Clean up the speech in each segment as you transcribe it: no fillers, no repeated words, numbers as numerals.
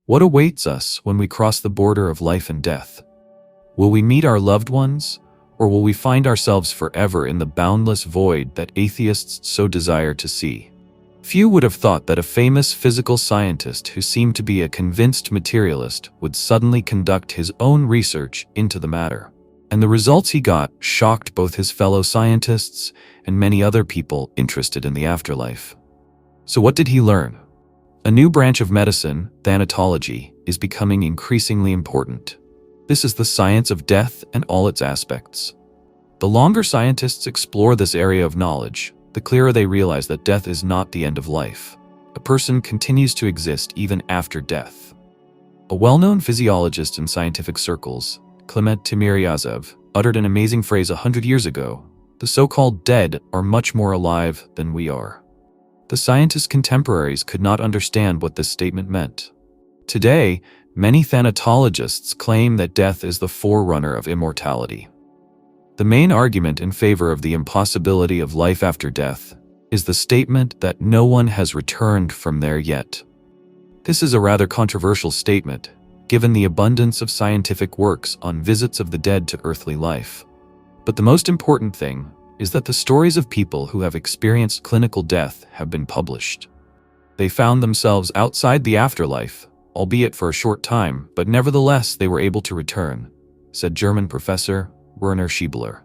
What awaits us when we cross the border of life and death? Will we meet our loved ones, or will we find ourselves forever in the boundless void that atheists so desire to see? Few would have thought that a famous physical scientist who seemed to be a convinced materialist would suddenly conduct his own research into the matter. And the results he got shocked both his fellow scientists and many other people interested in the afterlife. So what did he learn? A new branch of medicine, Thanatology, is becoming increasingly important. This is the science of death and all its aspects. The longer scientists explore this area of knowledge, the clearer they realize that death is not the end of life. A person continues to exist even after death. A well-known physiologist in scientific circles, Clement Timiryazev, uttered an amazing phrase 100 years ago: "The so-called dead are much more alive than we are." The scientists' contemporaries could not understand what this statement meant. Today, many thanatologists claim that death is the forerunner of immortality. The main argument in favor of the impossibility of life after death is the statement that no one has returned from there yet. This is a rather controversial statement, given the abundance of scientific works on visits of the dead to earthly life. But the most important thing is that the stories of people who have experienced clinical death have been published. They found themselves outside the afterlife, albeit for a short time, but nevertheless they were able to return, said German professor Werner Schiebeler.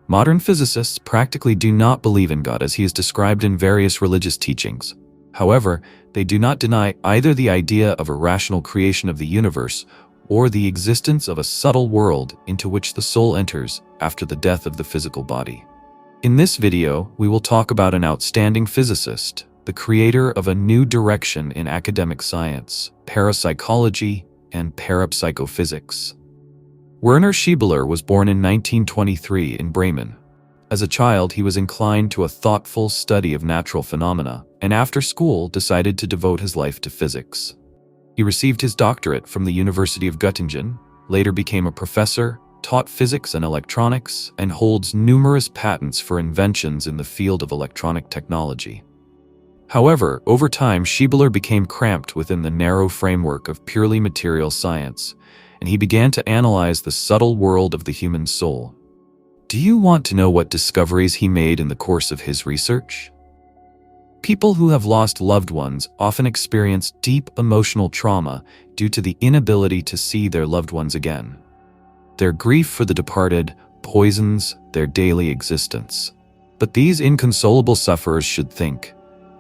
Modern physicists practically do not believe in God as he is described in various religious teachings. However, they do not deny either the idea of a rational creation of the universe or the existence of a subtle world into which the soul enters after the death of the physical body. In this video, we will talk about an outstanding physicist, the creator of a new direction in academic science, parapsychology and parapsychophysics. Werner Schiebeler was born in 1923 in Bremen. As a child, he was inclined to a thoughtful study of natural phenomena, and after school decided to devote his life to physics. He received his doctorate from the University of Göttingen, later became a professor, taught physics and electronics, and holds numerous patents for inventions in the field of electronic technology. However, over time, Schiebeler became cramped within the narrow framework of purely material science, and he began to analyze the subtle world of the human soul. Do you want to know what discoveries he made in the course of his research? People who have lost loved ones often experience deep emotional trauma due to the inability to see their loved ones again. Their grief for the departed poisons their daily existence. But these inconsolable sufferers should think,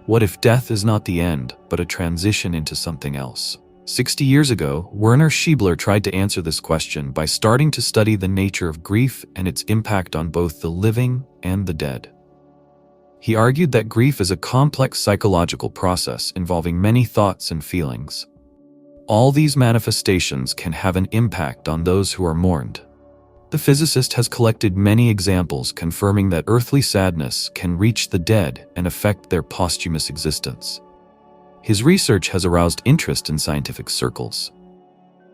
what if death is not the end, but a transition into something else? 60 years ago, Werner Schiebeler tried to answer this question by starting to study the nature of grief and its impact on both the living and the dead. He argued that grief is a complex psychological process involving many thoughts and feelings. All these manifestations can have an impact on those who are mourned. The physicist has collected many examples confirming that earthly sadness can reach the dead and affect their posthumous existence. His research has aroused interest in scientific circles.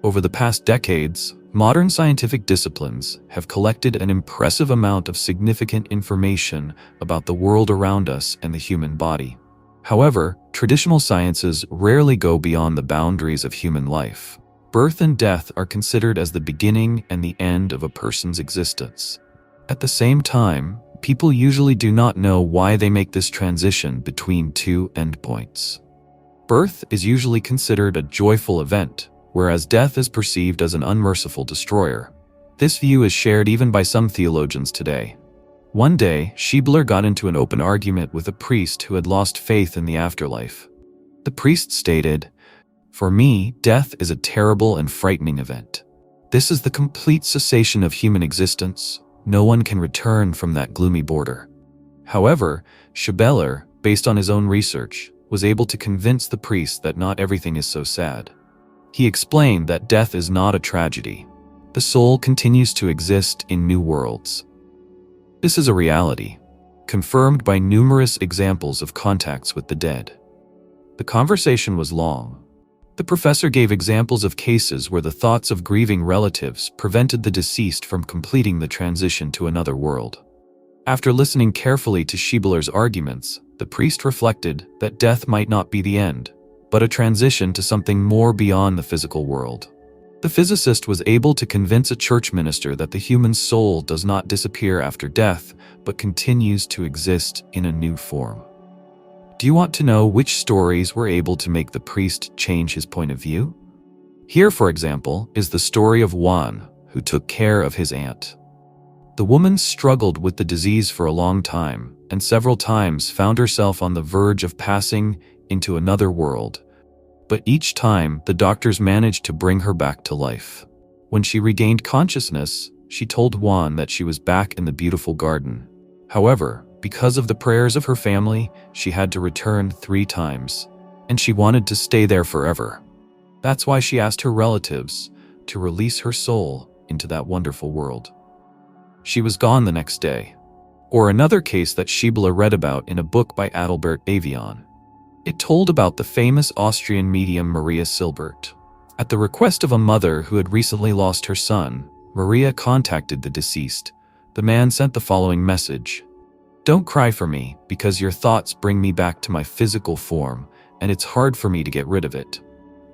Over the past decades, modern scientific disciplines have collected an impressive amount of significant information about the world around us and the human body. However, traditional sciences rarely go beyond the boundaries of human life. Birth and death are considered as the beginning and the end of a person's existence. At the same time, people usually do not know why they make this transition between two endpoints. Birth is usually considered a joyful event, whereas death is perceived as an unmerciful destroyer. This view is shared even by some theologians today. One day, Schiebeler got into an open argument with a priest who had lost faith in the afterlife. The priest stated, "For me, death is a terrible and frightening event. This is the complete cessation of human existence. No one can return from that gloomy border." However, Schiebeler, based on his own research, was able to convince the priest that not everything is so sad. He explained that death is not a tragedy. The soul continues to exist in new worlds. This is a reality, confirmed by numerous examples of contacts with the dead. The conversation was long. The professor gave examples of cases where the thoughts of grieving relatives prevented the deceased from completing the transition to another world. After listening carefully to Schiebeler's arguments, the priest reflected that death might not be the end, but a transition to something more beyond the physical world. The physicist was able to convince a church minister that the human soul does not disappear after death, but continues to exist in a new form. Do you want to know which stories were able to make the priest change his point of view? Here, for example, is the story of Juan, who took care of his aunt. The woman struggled with the disease for a long time, and several times found herself on the verge of passing into another world. But each time, the doctors managed to bring her back to life. When she regained consciousness, she told Juan that she was back in the beautiful garden. However, because of the prayers of her family, she had to return 3 times, and she wanted to stay there forever. That's why she asked her relatives to release her soul into that wonderful world. She was gone the next day. Or another case that Schiebeler read about in a book by Adalbert Avion. It told about the famous Austrian medium Maria Silbert. At the request of a mother who had recently lost her son, Maria contacted the deceased. The man sent the following message: "Don't cry for me, because your thoughts bring me back to my physical form, and it's hard for me to get rid of it."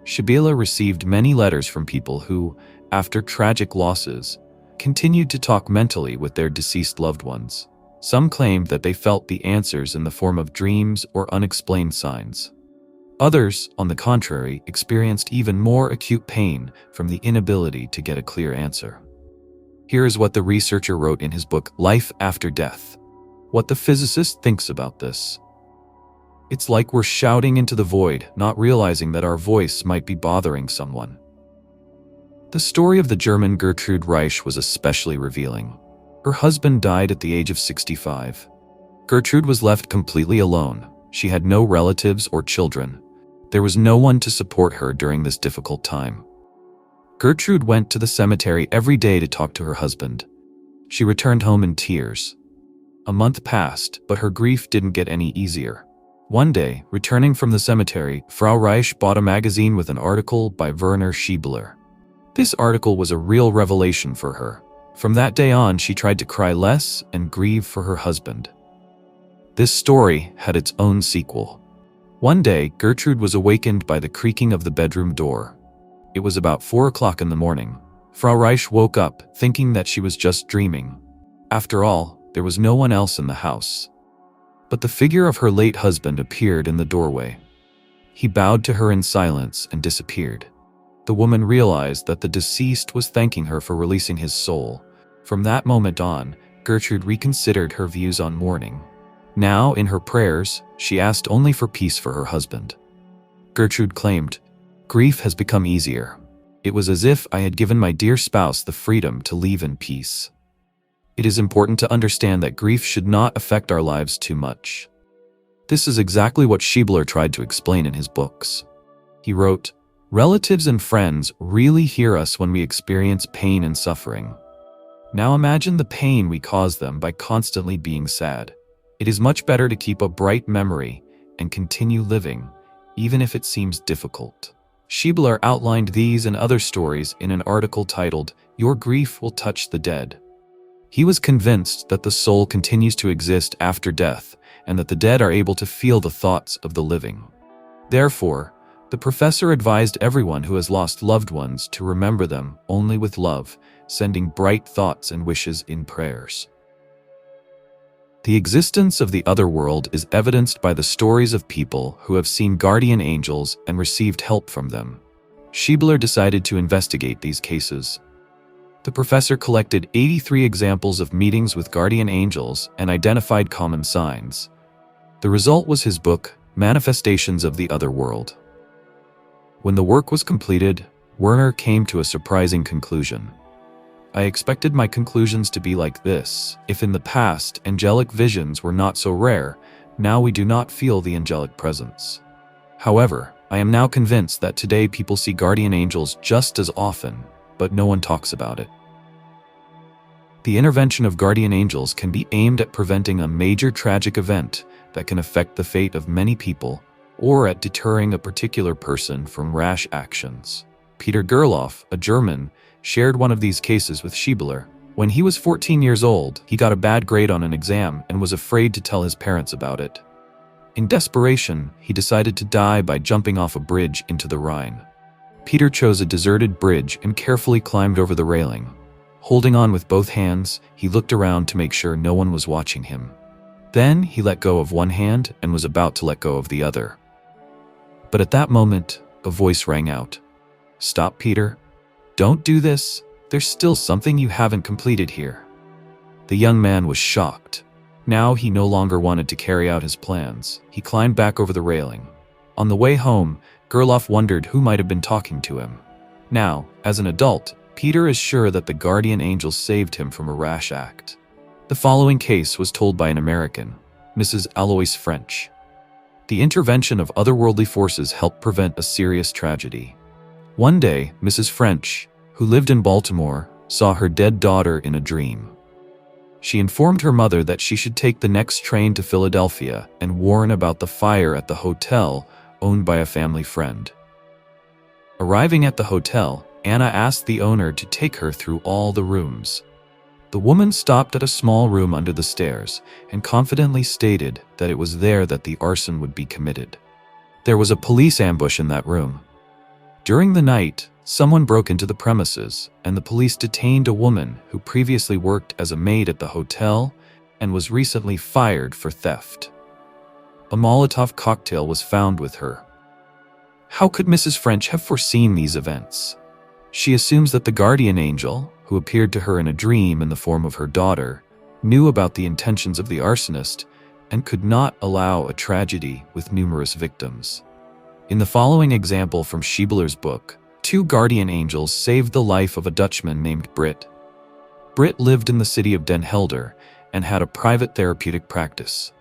Schiebeler received many letters from people who, after tragic losses, continued to talk mentally with their deceased loved ones. Some claimed that they felt the answers in the form of dreams or unexplained signs. Others, on the contrary, experienced even more acute pain from the inability to get a clear answer. Here is what the researcher wrote in his book, Life After Death. What the physicist thinks about this. It's like we're shouting into the void, not realizing that our voice might be bothering someone. The story of the German Gertrude Reich was especially revealing. Her husband died at the age of 65. Gertrude was left completely alone. She had no relatives or children. There was no one to support her during this difficult time. Gertrude went to the cemetery every day to talk to her husband. She returned home in tears. A month passed, but her grief didn't get any easier. One day, returning from the cemetery, Frau Reich bought a magazine with an article by Werner Schiebeler. This article was a real revelation for her. From that day on, she tried to cry less and grieve for her husband. This story had its own sequel. One day, Gertrude was awakened by the creaking of the bedroom door. It was about 4 o'clock in the morning. Frau Reich woke up, thinking that she was just dreaming. After all, there was no one else in the house. But the figure of her late husband appeared in the doorway. He bowed to her in silence and disappeared. The woman realized that the deceased was thanking her for releasing his soul. From that moment on, Gertrude reconsidered her views on mourning. Now, in her prayers, she asked only for peace for her husband. Gertrude claimed, "Grief has become easier. It was as if I had given my dear spouse the freedom to leave in peace." It is important to understand that grief should not affect our lives too much. This is exactly what Schiebeler tried to explain in his books. He wrote, "Relatives and friends really hear us when we experience pain and suffering. Now imagine the pain we cause them by constantly being sad. It is much better to keep a bright memory and continue living, even if it seems difficult." Schiebeler outlined these and other stories in an article titled, "Your Grief Will Touch the Dead." He was convinced that the soul continues to exist after death and that the dead are able to feel the thoughts of the living. Therefore, the professor advised everyone who has lost loved ones to remember them only with love, sending bright thoughts and wishes in prayers. The existence of the otherworld is evidenced by the stories of people who have seen guardian angels and received help from them. Schiebeler decided to investigate these cases. The professor collected 83 examples of meetings with guardian angels and identified common signs. The result was his book, Manifestations of the Otherworld. When the work was completed, Werner came to a surprising conclusion. "I expected my conclusions to be like this. If in the past angelic visions were not so rare, now we do not feel the angelic presence. However, I am now convinced that today people see guardian angels just as often, but no one talks about it." The intervention of guardian angels can be aimed at preventing a major tragic event that can affect the fate of many people, or at deterring a particular person from rash actions. Peter Gerloff, a German, shared one of these cases with Schiebeler. When he was 14 years old, he got a bad grade on an exam and was afraid to tell his parents about it. In desperation, he decided to die by jumping off a bridge into the Rhine. Peter chose a deserted bridge and carefully climbed over the railing. Holding on with both hands, he looked around to make sure no one was watching him. Then he let go of one hand and was about to let go of the other. But at that moment, a voice rang out. "Stop, Peter. Don't do this. There's still something you haven't completed here." The young man was shocked. Now he no longer wanted to carry out his plans. He climbed back over the railing. On the way home, Gerloff wondered who might have been talking to him. Now, as an adult, Peter is sure that the guardian angel saved him from a rash act. The following case was told by an American, Mrs. Alois French. The intervention of otherworldly forces helped prevent a serious tragedy. One day, Mrs. French, who lived in Baltimore, saw her dead daughter in a dream. She informed her mother that she should take the next train to Philadelphia and warn about the fire at the hotel owned by a family friend. Arriving at the hotel, Anna asked the owner to take her through all the rooms. The woman stopped at a small room under the stairs and confidently stated that it was there that the arson would be committed. There was a police ambush in that room. During the night, someone broke into the premises, and the police detained a woman who previously worked as a maid at the hotel and was recently fired for theft. A Molotov cocktail was found with her. How could Mrs. French have foreseen these events? She assumes that the guardian angel, who appeared to her in a dream in the form of her daughter, knew about the intentions of the arsonist and could not allow a tragedy with numerous victims. In the following example from Schiebeler's book, 2 guardian angels saved the life of a Dutchman named Britt. Britt lived in the city of Den Helder and had a private therapeutic practice.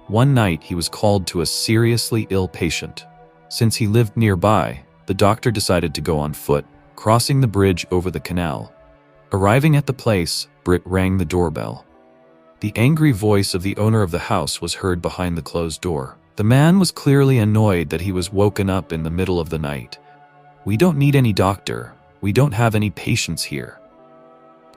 One night he was called to a seriously ill patient. Since he lived nearby, the doctor decided to go on foot, crossing the bridge over the canal. Arriving at the place, Britt rang the doorbell. The angry voice of the owner of the house was heard behind the closed door. The man was clearly annoyed that he was woken up in the middle of the night. "We don't need any doctor. We don't have any patients here."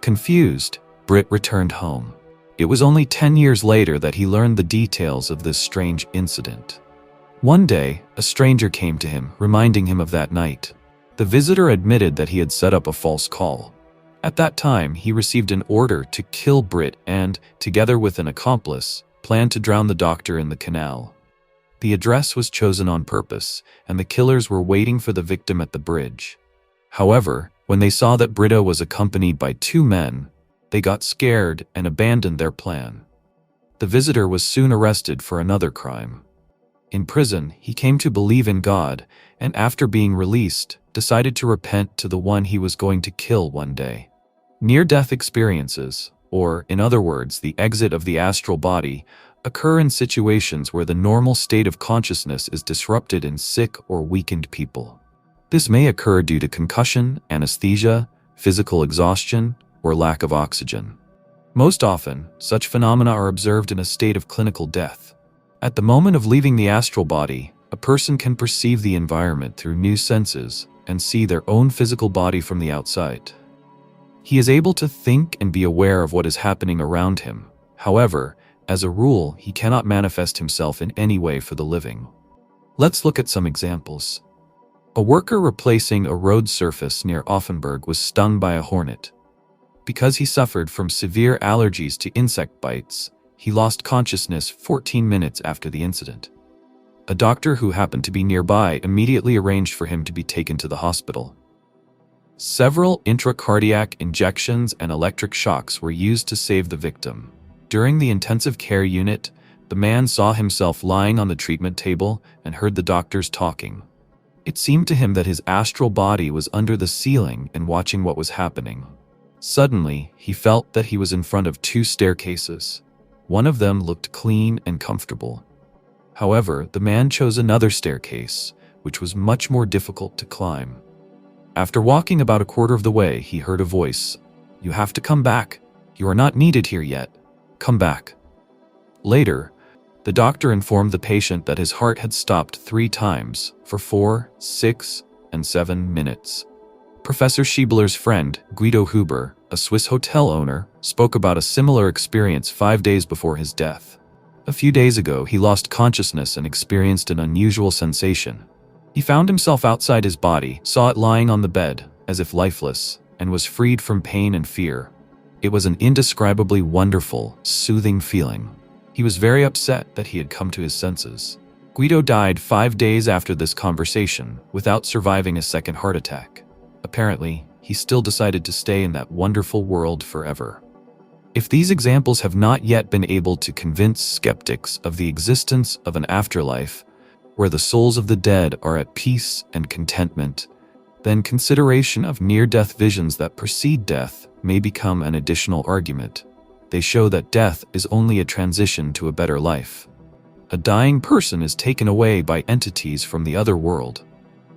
Confused, Britt returned home. It was only 10 years later that he learned the details of this strange incident. One day, a stranger came to him, reminding him of that night. The visitor admitted that he had set up a false call. At that time, he received an order to kill Britt and, together with an accomplice, planned to drown the doctor in the canal. The address was chosen on purpose, and the killers were waiting for the victim at the bridge. However, when they saw that Britta was accompanied by 2 men, they got scared and abandoned their plan. The visitor was soon arrested for another crime. In prison, he came to believe in God, and after being released, decided to repent to the one he was going to kill one day. Near-death experiences, or in other words, the exit of the astral body, occur in situations where the normal state of consciousness is disrupted in sick or weakened people. This may occur due to concussion, anesthesia, physical exhaustion, or lack of oxygen. Most often, such phenomena are observed in a state of clinical death. At the moment of leaving the astral body, a person can perceive the environment through new senses and see their own physical body from the outside. He is able to think and be aware of what is happening around him. However, as a rule, he cannot manifest himself in any way for the living. Let's look at some examples. A worker replacing a road surface near Offenburg was stung by a hornet. Because he suffered from severe allergies to insect bites, he lost consciousness 14 minutes after the incident. A doctor who happened to be nearby immediately arranged for him to be taken to the hospital. Several intracardiac injections and electric shocks were used to save the victim. During the intensive care unit, the man saw himself lying on the treatment table and heard the doctors talking. It seemed to him that his astral body was under the ceiling and watching what was happening. Suddenly, he felt that he was in front of 2 staircases. One of them looked clean and comfortable. However, the man chose another staircase, which was much more difficult to climb. After walking about a quarter of the way, he heard a voice. "You have to come back. You are not needed here yet. Come back." Later, the doctor informed the patient that his heart had stopped 3 times for 4, 6, and 7 minutes. Professor Schiebeler's friend, Guido Huber, a Swiss hotel owner, spoke about a similar experience 5 days before his death. A few days ago, he lost consciousness and experienced an unusual sensation. He found himself outside his body, saw it lying on the bed, as if lifeless, and was freed from pain and fear. It was an indescribably wonderful, soothing feeling. He was very upset that he had come to his senses. Guido died 5 days after this conversation, without surviving a second heart attack. Apparently, he still decided to stay in that wonderful world forever. If these examples have not yet been able to convince skeptics of the existence of an afterlife, where the souls of the dead are at peace and contentment, then consideration of near-death visions that precede death may become an additional argument. They show that death is only a transition to a better life. A dying person is taken away by entities from the other world,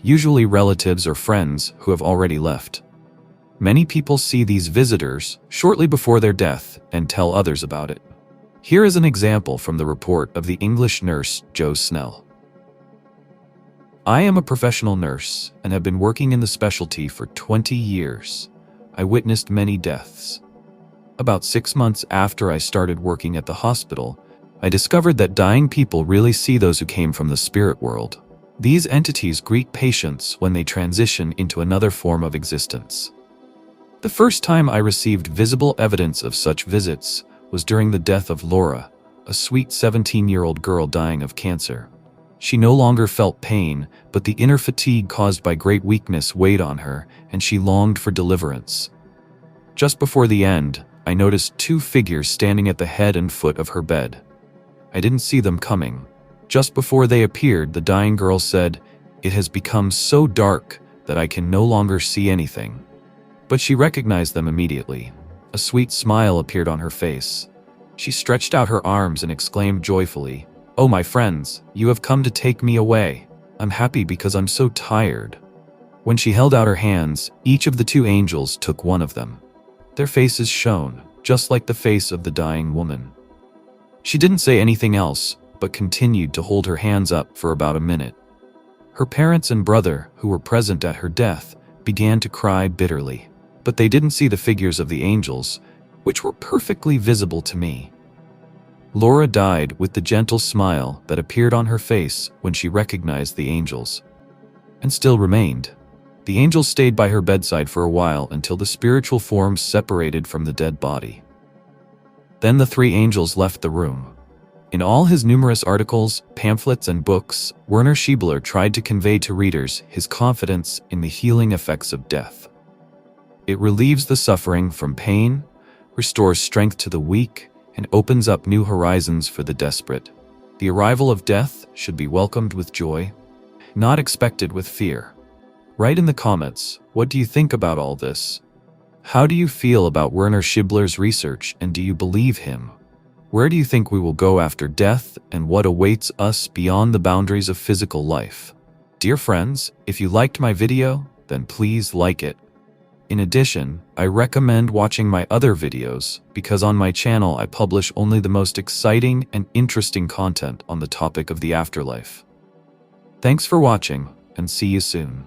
usually relatives or friends who have already left. Many people see these visitors shortly before their death and tell others about it. Here is an example from the report of the English nurse Jo Snell. I am a professional nurse and have been working in the specialty for 20 years. I witnessed many deaths. About 6 months after I started working at the hospital, I discovered that dying people really see those who came from the spirit world. These entities greet patients when they transition into another form of existence. The first time I received visible evidence of such visits was during the death of Laura, a sweet 17-year-old girl dying of cancer. She no longer felt pain, but the inner fatigue caused by great weakness weighed on her, and she longed for deliverance. Just before the end, I noticed 2 figures standing at the head and foot of her bed. I didn't see them coming. Just before they appeared, the dying girl said, "It has become so dark that I can no longer see anything." But she recognized them immediately. A sweet smile appeared on her face. She stretched out her arms and exclaimed joyfully, "Oh, my friends, you have come to take me away. I'm happy because I'm so tired." When she held out her hands, each of the 2 angels took one of them. Their faces shone, just like the face of the dying woman. She didn't say anything else, but continued to hold her hands up for about a minute. Her parents and brother, who were present at her death, began to cry bitterly. But they didn't see the figures of the angels, which were perfectly visible to me. Laura died with the gentle smile that appeared on her face when she recognized the angels, and still remained. The angels stayed by her bedside for a while until the spiritual forms separated from the dead body. Then the 3 angels left the room. In all his numerous articles, pamphlets, and books, Werner Schiebeler tried to convey to readers his confidence in the healing effects of death. It relieves the suffering from pain, restores strength to the weak, and opens up new horizons for the desperate. The arrival of death should be welcomed with joy, not expected with fear. Write in the comments, what do you think about all this? How do you feel about Werner Schiebeler's research, and do you believe him? Where do you think we will go after death, and what awaits us beyond the boundaries of physical life? Dear friends, if you liked my video, then please like it. In addition, I recommend watching my other videos because on my channel I publish only the most exciting and interesting content on the topic of the afterlife. Thanks for watching, and see you soon.